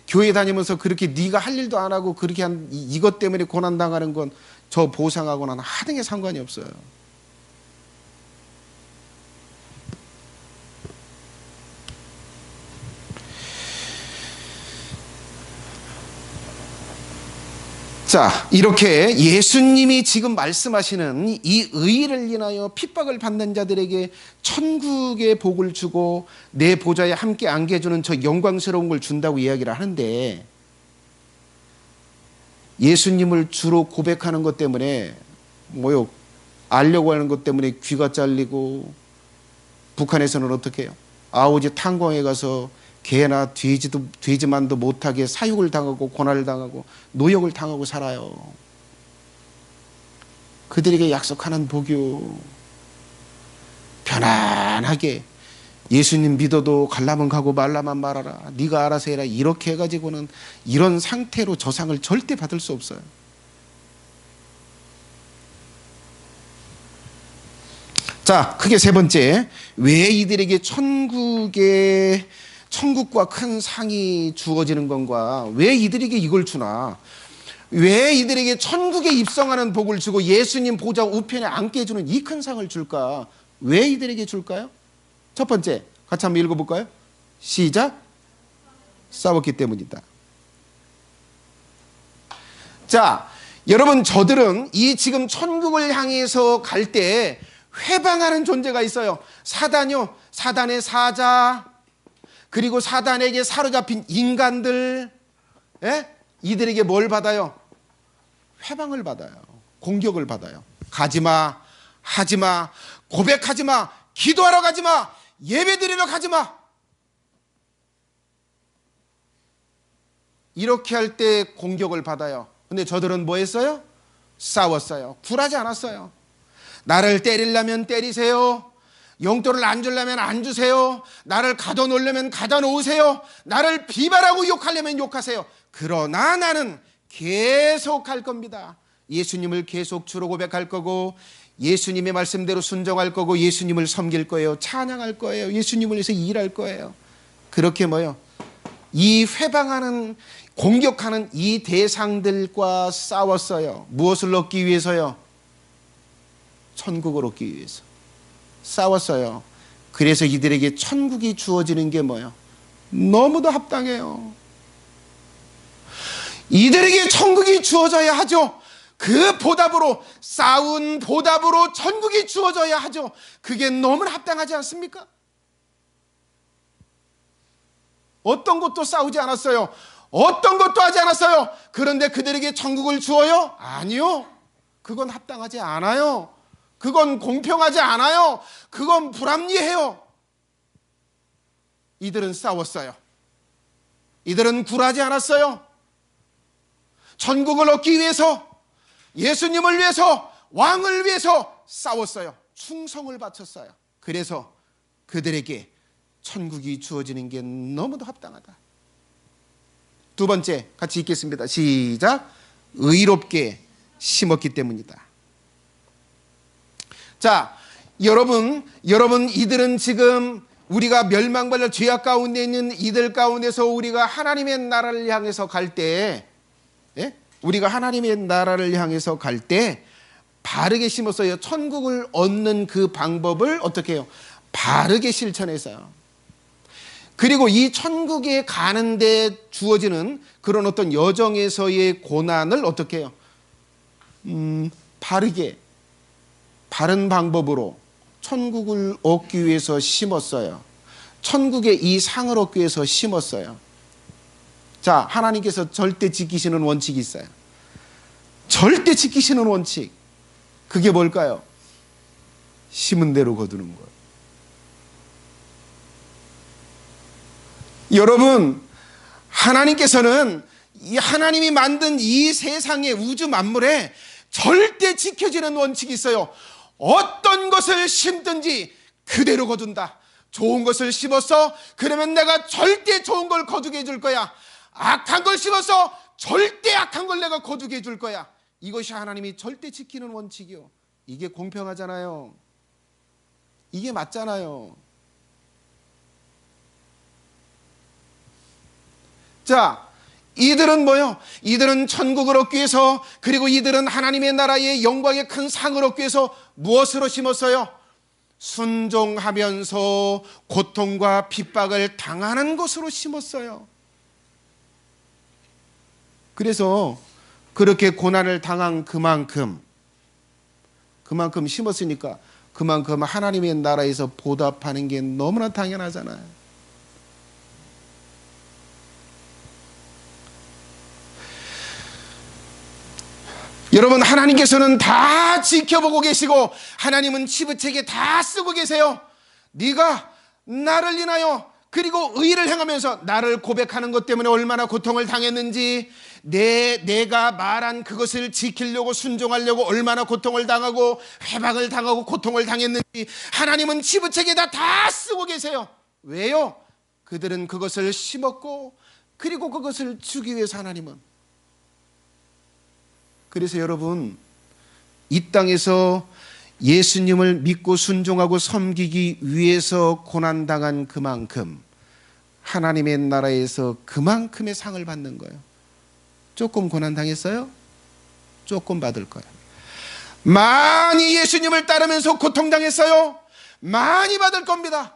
교회 다니면서 그렇게 네가 할 일도 안 하고 그렇게 한 이것 때문에 고난당하는 건 저 보상하고는 하등에 상관이 없어요. 자, 이렇게 예수님이 지금 말씀하시는 이 의를 인하여 핍박을 받는 자들에게 천국의 복을 주고 내 보좌에 함께 앉게 해주는 저 영광스러운 걸 준다고 이야기를 하는데, 예수님을 주로 고백하는 것 때문에 알려고 하는 것 때문에 귀가 잘리고, 북한에서는 어떻게 해요? 아오지 탄광에 가서 개나 돼지만도 못하게 사육을 당하고 고난을 당하고 노역을 당하고 살아요. 그들에게 약속하는 복유, 편안하게 예수님 믿어도 가려면 가고 말라면 말아라, 네가 알아서 해라, 이렇게 해가지고는 이런 상태로 저 상을 절대 받을 수 없어요. 자, 크게 세 번째, 왜 이들에게 천국과 큰 상이 주어지는 건가? 왜 이들에게 이걸 주나? 왜 이들에게 천국에 입성하는 복을 주고 예수님 보좌 우편에 앉게 해주는 이 큰 상을 줄까? 왜 이들에게 줄까요? 첫 번째, 같이 한번 읽어볼까요? 시작. 싸웠기 때문이다. 자, 여러분, 저들은 이 지금 천국을 향해서 갈 때 회방하는 존재가 있어요. 사단요, 사단의 사자, 그리고 사단에게 사로잡힌 인간들, 이들에게 뭘 받아요? 회방을 받아요. 공격을 받아요. 가지마, 하지마, 고백하지마, 기도하러 가지마, 예배드리러 가지마. 이렇게 할 때 공격을 받아요. 근데 저들은 뭐 했어요? 싸웠어요. 굴하지 않았어요. 나를 때리려면 때리세요. 용돈을 안 주려면 안 주세요. 나를 가둬놓으려면 가둬놓으세요. 나를 비발하고 욕하려면 욕하세요. 그러나 나는 계속 할 겁니다. 예수님을 계속 주로 고백할 거고, 예수님의 말씀대로 순종할 거고, 예수님을 섬길 거예요. 찬양할 거예요. 예수님을 위해서 일할 거예요. 그렇게 이 회방하는, 공격하는 이 대상들과 싸웠어요. 무엇을 얻기 위해서요? 천국을 얻기 위해서 싸웠어요. 그래서 이들에게 천국이 주어지는 게 뭐예요? 너무도 합당해요. 이들에게 천국이 주어져야 하죠. 그 보답으로, 싸운 보답으로 천국이 주어져야 하죠. 그게 너무 합당하지 않습니까? 어떤 것도 싸우지 않았어요. 어떤 것도 하지 않았어요. 그런데 그들에게 천국을 주어요? 아니요. 그건 합당하지 않아요. 그건 공평하지 않아요. 그건 불합리해요. 이들은 싸웠어요. 이들은 굴하지 않았어요. 천국을 얻기 위해서, 예수님을 위해서, 왕을 위해서 싸웠어요. 충성을 바쳤어요. 그래서 그들에게 천국이 주어지는 게 너무도 합당하다. 두 번째, 같이 읽겠습니다. 시작. 의롭게 심었기 때문이다. 자, 여러분, 이들은 지금 우리가 멸망받을 죄악 가운데 있는 이들 가운데서 우리가 하나님의 나라를 향해서 갈 때, 우리가 하나님의 나라를 향해서 갈 때 바르게 심었어요. 천국을 얻는 그 방법을 어떻게 해요? 바르게 실천해서요. 그리고 이 천국에 가는데 주어지는 그런 어떤 여정에서의 고난을 어떻게 해요? 바른 방법으로 천국을 얻기 위해서 심었어요. 천국의 이 상을 얻기 위해서 심었어요. 자, 하나님께서 절대 지키시는 원칙이 있어요. 절대 지키시는 원칙. 그게 뭘까요? 심은 대로 거두는 거예요. 여러분, 하나님께서는 이 하나님이 만든 이 세상의 우주 만물에 절대 지켜지는 원칙이 있어요. 어떤 것을 심든지 그대로 거둔다. 좋은 것을 심었어? 그러면 내가 절대 좋은 걸 거두게 해줄 거야. 악한 걸 심어서 절대 악한 걸 내가 거두게 해줄 거야. 이것이 하나님이 절대 지키는 원칙이요. 이게 공평하잖아요. 이게 맞잖아요. 자, 이들은 뭐요? 이들은 천국을 얻기 위해서, 그리고 이들은 하나님의 나라의 영광의 큰 상을 얻기 위해서 무엇으로 심었어요? 순종하면서 고통과 핍박을 당하는 것으로 심었어요. 그래서 그렇게 고난을 당한 그만큼 심었으니까 그만큼 하나님의 나라에서 보답하는 게 너무나 당연하잖아요. 여러분, 하나님께서는 다 지켜보고 계시고 하나님은 치부책에 다 쓰고 계세요. 네가 나를 인하여 그리고 의를 행하면서 나를 고백하는 것 때문에 얼마나 고통을 당했는지, 내가 말한 그것을 지키려고 순종하려고 얼마나 고통을 당하고 회박을 당하고 고통을 당했는지 하나님은 치부책에다 다 쓰고 계세요. 왜요? 그들은 그것을 심었고 그리고 그것을 주기 위해서 하나님은. 그래서 여러분, 이 땅에서 예수님을 믿고 순종하고 섬기기 위해서 고난당한 그만큼 하나님의 나라에서 그만큼의 상을 받는 거예요. 조금 고난당했어요? 조금 받을 거예요. 많이 예수님을 따르면서 고통당했어요? 많이 받을 겁니다.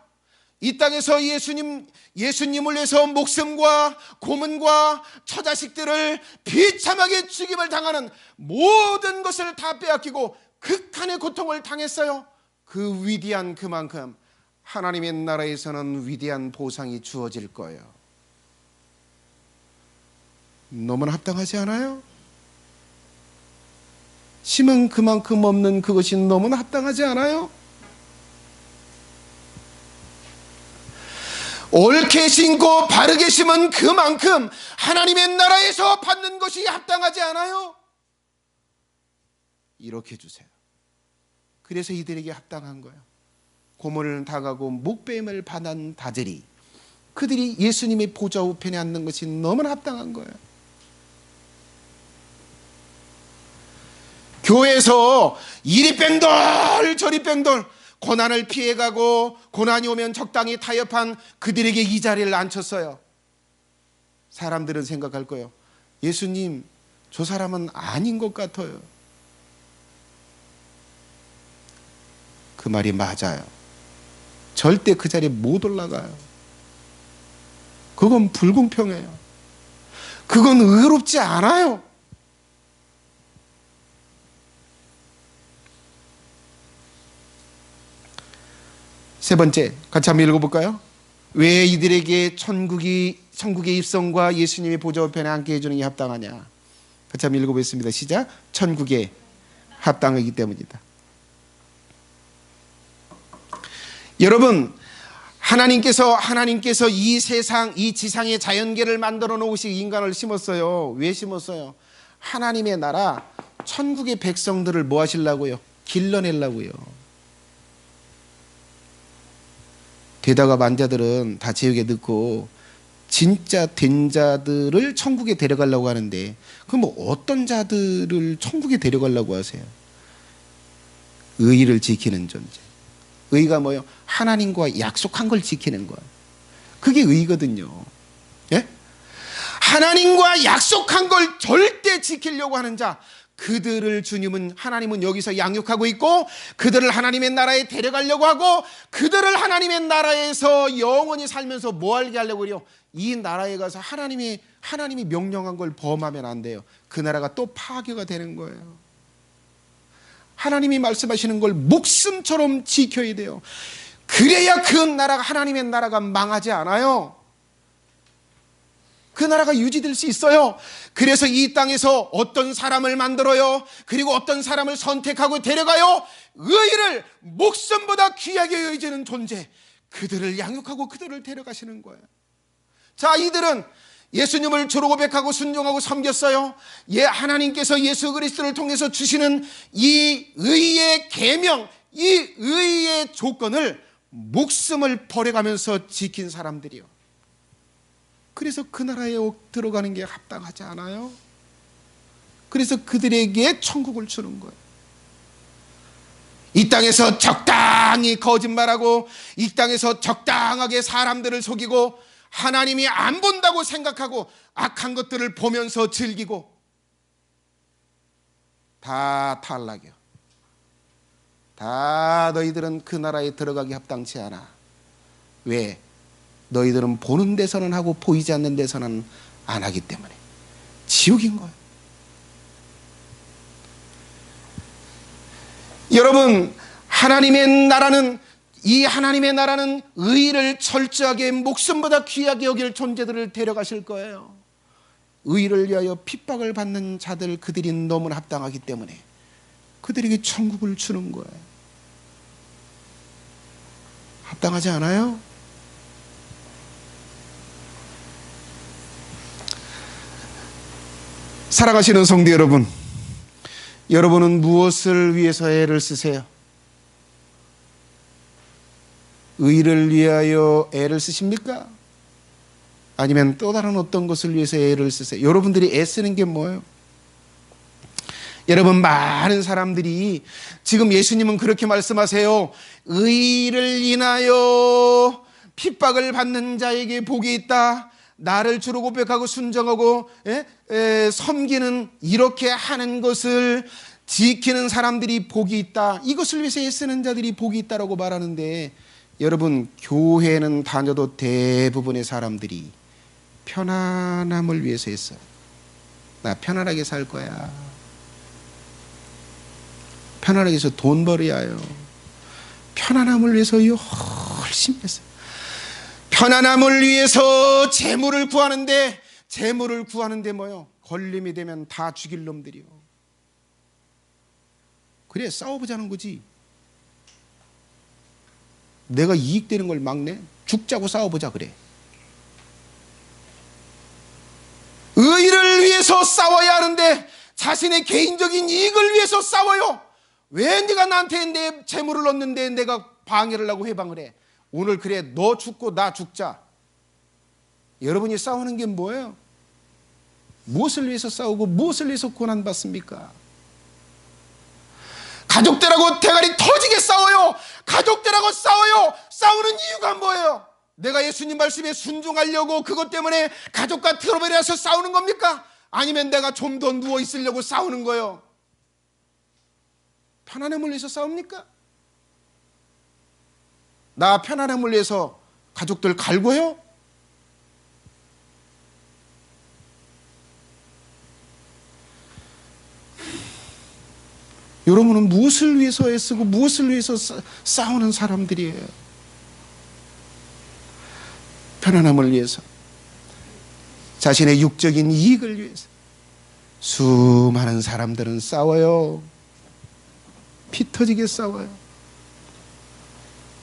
이 땅에서 예수님을 위해서 목숨과 고문과 처자식들을 비참하게 죽임을 당하는 모든 것을 다 빼앗기고 극한의 고통을 당했어요. 그 위대한 그만큼 하나님의 나라에서는 위대한 보상이 주어질 거예요. 너무나 합당하지 않아요? 심은 그만큼 없는 그것이 너무나 합당하지 않아요? 옳게 심고 바르게 심은 그만큼 하나님의 나라에서 받는 것이 합당하지 않아요? 이렇게 주세요. 그래서 이들에게 합당한 거예요. 고문을 당하고 목배임을 받은 다들이, 그들이 예수님의 보좌 우편에 앉는 것이 너무나 합당한 거예요. 교회에서 이리 뺑돌 저리 뺑돌 고난을 피해가고 고난이 오면 적당히 타협한 그들에게 이 자리를 앉혔어요. 사람들은 생각할 거예요. 예수님, 저 사람은 아닌 것 같아요. 그 말이 맞아요. 절대 그 자리에 못 올라가요. 그건 불공평해요. 그건 의롭지 않아요. 세 번째, 같이 한번 읽어볼까요? 왜 이들에게 천국의 입성과 예수님의 보좌 우편에 앉게 해주는 게 합당하냐? 같이 한번 읽어보겠습니다. 시작. 천국에 합당하기 때문이다. 여러분, 하나님께서 이 세상, 이 지상의 자연계를 만들어 놓으시고 인간을 심었어요. 왜 심었어요? 하나님의 나라, 천국의 백성들을 뭐 하시려고요? 길러내려고요. 되다가 만자들은 다 제육에 넣고 진짜 된 자들을 천국에 데려가려고 하는데, 그럼 뭐 어떤 자들을 천국에 데려가려고 하세요? 의를 지키는 존재. 의가 뭐예요? 하나님과 약속한 걸 지키는 거예요. 그게 의거든요. 예? 하나님과 약속한 걸 절대 지키려고 하는 자, 그들을 하나님은 여기서 양육하고 있고, 그들을 하나님의 나라에 데려가려고 하고, 그들을 하나님의 나라에서 영원히 살면서 뭐 하게 하려고 그래요? 이 나라에 가서 하나님이 명령한 걸 범하면 안 돼요. 그 나라가 또 파괴가 되는 거예요. 하나님이 말씀하시는 걸 목숨처럼 지켜야 돼요. 그래야 그 나라가, 하나님의 나라가 망하지 않아요. 그 나라가 유지될 수 있어요. 그래서 이 땅에서 어떤 사람을 만들어요. 그리고 어떤 사람을 선택하고 데려가요. 의를 목숨보다 귀하게 여기는 존재, 그들을 양육하고 그들을 데려가시는 거예요. 자, 이들은 예수님을 주로 고백하고 순종하고 섬겼어요. 하나님께서 예수 그리스도를 통해서 주시는 이 의의 계명, 이 의의 조건을 목숨을 버려가면서 지킨 사람들이요. 그래서 그 나라에 들어가는 게 합당하지 않아요. 그래서 그들에게 천국을 주는 거예요. 이 땅에서 적당히 거짓말하고, 이 땅에서 적당하게 사람들을 속이고, 하나님이 안 본다고 생각하고 악한 것들을 보면서 즐기고, 다 탈락이요. 다 너희들은 그 나라에 들어가기 합당치 않아. 왜? 너희들은 보는 데서는 하고 보이지 않는 데서는 안 하기 때문에. 지옥인 거예요. 여러분, 이 하나님의 나라는 의를 철저하게 목숨보다 귀하게 여길 존재들을 데려가실 거예요. 의를 위하여 핍박을 받는 자들, 그들이 너무나 합당하기 때문에 그들에게 천국을 주는 거예요. 합당하지 않아요? 사랑하시는 성도 여러분, 여러분은 무엇을 위해서 애를 쓰세요? 의를 위하여 애를 쓰십니까? 아니면 또 다른 어떤 것을 위해서 애를 쓰세요? 여러분들이 애쓰는 게 뭐예요? 여러분, 많은 사람들이 지금, 예수님은 그렇게 말씀하세요. 의를 인하여 핍박을 받는 자에게 복이 있다. 나를 주로 고백하고 순종하고 섬기는, 이렇게 하는 것을 지키는 사람들이 복이 있다. 이것을 위해서 애쓰는 자들이 복이 있다라고 말하는데, 여러분, 교회는 다녀도 대부분의 사람들이 편안함을 위해서 했어요. 나 편안하게 살 거야. 편안하게 해서 돈 벌어야 해요. 편안함을 위해서 열심히 했어요. 편안함을 위해서 재물을 구하는데 뭐요? 걸림이 되면 다 죽일 놈들이요. 그래, 싸워보자는 거지. 내가 이익되는 걸 막네? 죽자고 싸워보자 그래. 의를 위해서 싸워야 하는데 자신의 개인적인 이익을 위해서 싸워요. 왜 네가 나한테 내 재물을 얻는데 내가 방해를 하고 해방을 해? 오늘 그래, 너 죽고 나 죽자. 여러분이 싸우는 게 뭐예요? 무엇을 위해서 싸우고 무엇을 위해서 고난받습니까? 가족들하고 대가리 터지게 싸워요. 가족들하고 싸워요. 싸우는 이유가 뭐예요? 내가 예수님 말씀에 순종하려고 그것 때문에 가족과 트러블이 나서 싸우는 겁니까? 아니면 내가 좀 더 누워 있으려고 싸우는 거예요? 편안함을 위해서 싸웁니까? 나 편안함을 위해서 가족들 갈고요? 여러분은 무엇을 위해서 애쓰고 무엇을 위해서 싸우는 사람들이에요? 편안함을 위해서, 자신의 육적인 이익을 위해서. 수많은 사람들은 싸워요. 피 터지게 싸워요.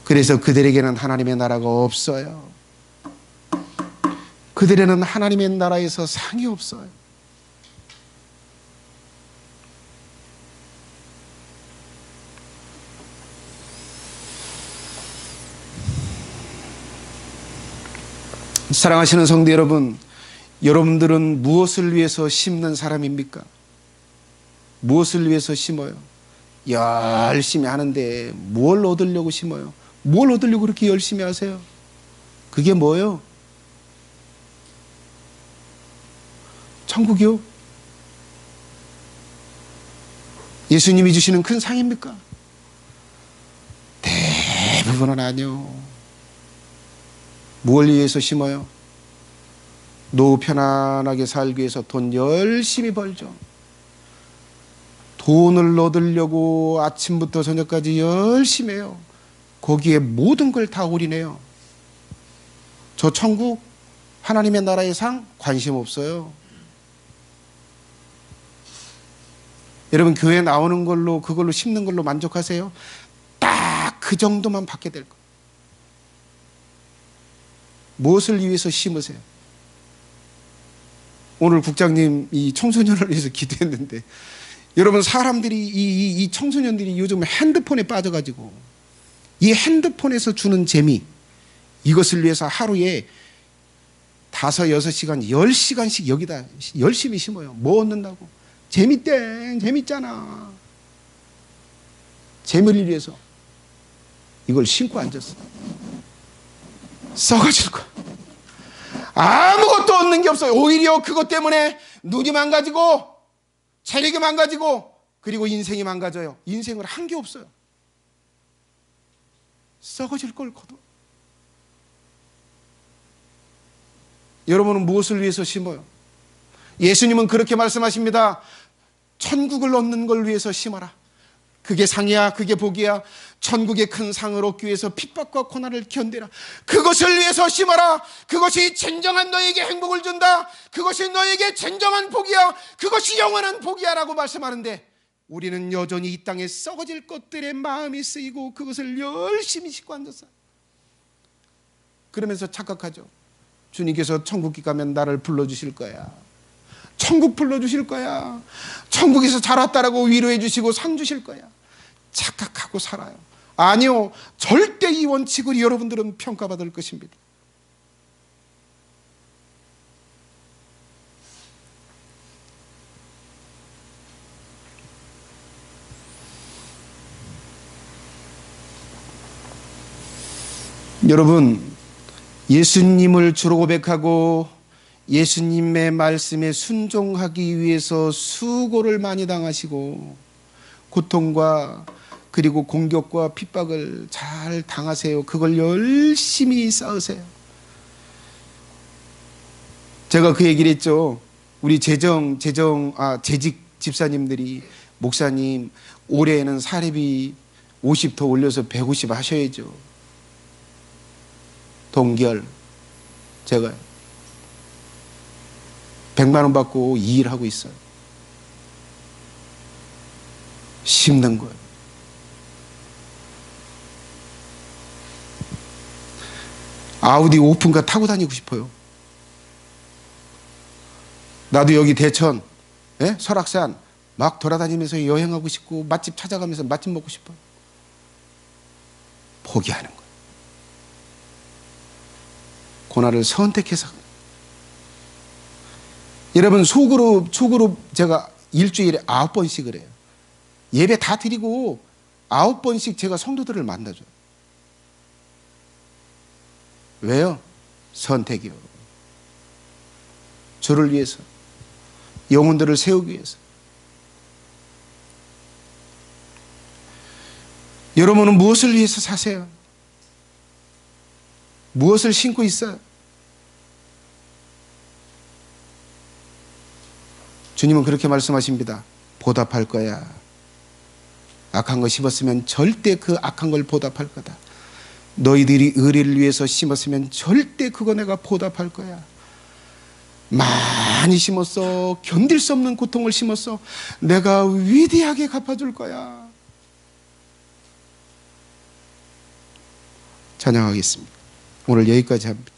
그래서 그들에게는 하나님의 나라가 없어요. 그들에는 하나님의 나라에서 상이 없어요. 사랑하시는 성도 여러분, 여러분들은 무엇을 위해서 심는 사람입니까? 무엇을 위해서 심어요? 열심히 하는데 뭘 얻으려고 심어요? 뭘 얻으려고 그렇게 열심히 하세요? 그게 뭐예요? 천국이요? 예수님이 주시는 큰 상입니까? 대부분은 아니요. 뭘 위해서 심어요? 노후 편안하게 살기 위해서 돈 열심히 벌죠. 돈을 얻으려고 아침부터 저녁까지 열심히 해요. 거기에 모든 걸 다 올인해요. 저 천국, 하나님의 나라의 상 관심 없어요. 여러분, 교회 나오는 걸로, 그걸로 심는 걸로 만족하세요? 딱 그 정도만 받게 될 거예요. 무엇을 위해서 심으세요? 오늘 국장님 이 청소년을 위해서 기도했는데, 여러분, 사람들이 이 청소년들이 요즘 핸드폰에 빠져가지고 이 핸드폰에서 주는 재미, 이것을 위해서 하루에 5, 6시간, 10시간씩 여기다 열심히 심어요. 뭐 얻는다고? 재밌대, 재밌잖아. 재미를 위해서 이걸 심고 앉았어. 썩어질 거야. 아무것도 얻는 게 없어요. 오히려 그것 때문에 눈이 망가지고 체력이 망가지고 그리고 인생이 망가져요. 인생을 한 게 없어요. 썩어질 걸 거둬. 여러분은 무엇을 위해서 심어요? 예수님은 그렇게 말씀하십니다. 천국을 얻는 걸 위해서 심어라. 그게 상이야, 그게 복이야. 천국의 큰 상을 얻기 위해서 핍박과 고난을 견디라. 그것을 위해서 심어라. 그것이 진정한 너에게 행복을 준다. 그것이 너에게 진정한 복이야. 그것이 영원한 복이야 라고 말씀하는데, 우리는 여전히 이 땅에 썩어질 것들에 마음이 쓰이고 그것을 열심히 싣고 앉았어요. 그러면서 착각하죠. 주님께서 천국에 가면 나를 불러주실 거야. 천국 불러주실 거야. 천국에서 잘 왔다라고 위로해 주시고 상 주실 거야. 착각하고 살아요. 아니요, 절대 이 원칙을 여러분들은 평가받을 것입니다. 여러분, 예수님을 주로 고백하고 예수님의 말씀에 순종하기 위해서 수고를 많이 당하시고 고통과 그리고 공격과 핍박을 잘 당하세요. 그걸 열심히 쌓으세요. 제가 그 얘기를 했죠. 우리 재직 집사님들이, 목사님 올해에는 사례비 50 더 올려서 150 하셔야죠. 동결, 제가 100만 원 받고 이 일하고 있어요. 심는 거예요. 아우디 오픈카 타고 다니고 싶어요. 나도 여기 대천, 설악산 막 돌아다니면서 여행하고 싶고 맛집 찾아가면서 맛집 먹고 싶어요. 포기하는 거예요. 고난을 선택해서. 여러분, 소그룹 제가 일주일에 9번씩을 해요. 예배 다 드리고 9번씩 제가 성도들을 만나줘요. 왜요? 선택이요. 주를 위해서, 영혼들을 세우기 위해서. 여러분은 무엇을 위해서 사세요? 무엇을 신고 있어요? 주님은 그렇게 말씀하십니다. 보답할 거야. 악한 거 심었으면 절대 그 악한 걸 보답할 거다. 너희들이 의리를 위해서 심었으면 절대 그거 내가 보답할 거야. 많이 심었어. 견딜 수 없는 고통을 심었어. 내가 위대하게 갚아줄 거야. 찬양하겠습니다. 오늘 여기까지 합니다.